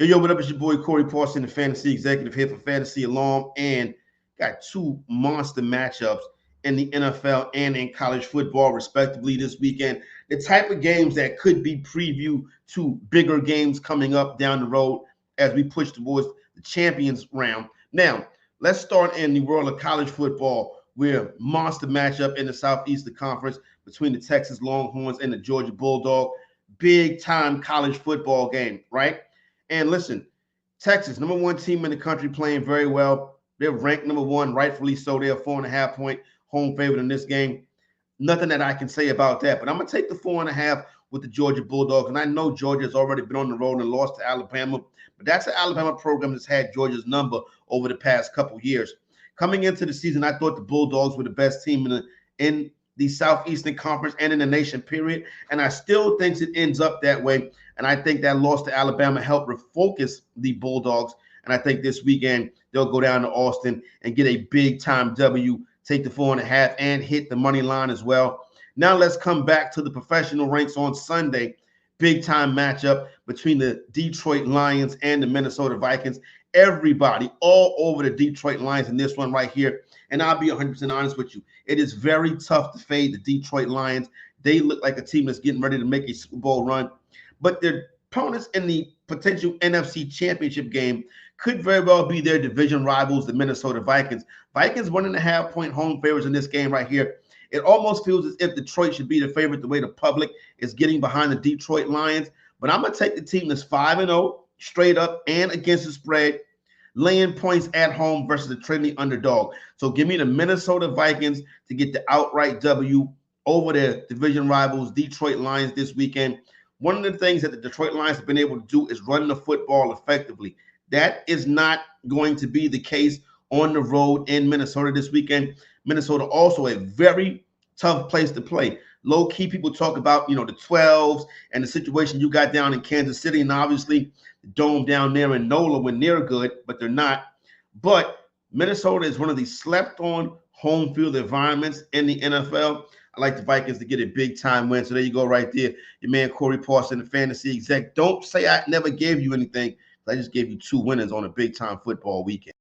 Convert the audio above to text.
Yo, what up? It's your boy Corey Parsons, the fantasy executive here for Fantasy Alarm, and got two monster matchups in the NFL and in college football, respectively, this weekend. The type of games that could be preview to bigger games coming up down the road as we push towards the champions round. Now, let's start in the world of college football. We're monster matchup in the Southeastern Conference between the Texas Longhorns and the Georgia Bulldog. Big time college football game, right? And listen, Texas, number one team in the country, playing very well. They're ranked number one, rightfully so. They're a 4.5-point home favorite in this game. Nothing that I can say about that. But I'm going to take the 4.5 with the Georgia Bulldogs. And I know Georgia's already been on the road and lost to Alabama. But that's an Alabama program that's had Georgia's number over the past couple years. Coming into the season, I thought the Bulldogs were the best team in the Southeastern Conference and in the nation, period. And I still think it ends up that way. And I think that loss to Alabama helped refocus the Bulldogs. And I think this weekend they'll go down to Austin and get a big-time W, take the 4.5, and hit the money line as well. Now let's come back to the professional ranks on Sunday. Big-time matchup between the Detroit Lions and the Minnesota Vikings. Everybody all over the Detroit Lions in this one right here. And I'll be 100% honest with you. It is very tough to fade the Detroit Lions. They look like a team that's getting ready to make a Super Bowl run. But their opponents in the potential NFC Championship game could very well be their division rivals, the Minnesota Vikings. Vikings 1.5-point home favorites in this game right here. It almost feels as if Detroit should be the favorite the way the public is getting behind the Detroit Lions. But I'm going to take the team that's 5-0 straight up and against the spread, laying points at home versus the trendy underdog. So give me the Minnesota Vikings to get the outright W over their division rivals, Detroit Lions, this weekend. One of the things that the Detroit Lions have been able to do is run the football effectively. That is not going to be the case on the road in Minnesota this weekend. Minnesota also a very tough place to play. Low key, people talk about, the 12s and the situation you got down in Kansas City, and obviously the dome down there in NOLA when they're good, but they're not. But Minnesota is one of the slept-on home field environments in the NFL. I like the Vikings to get a big-time win. So there you go right there. Your man Corey Parsons, the fantasy exec. Don't say I never gave you anything. I just gave you two winners on a big-time football weekend.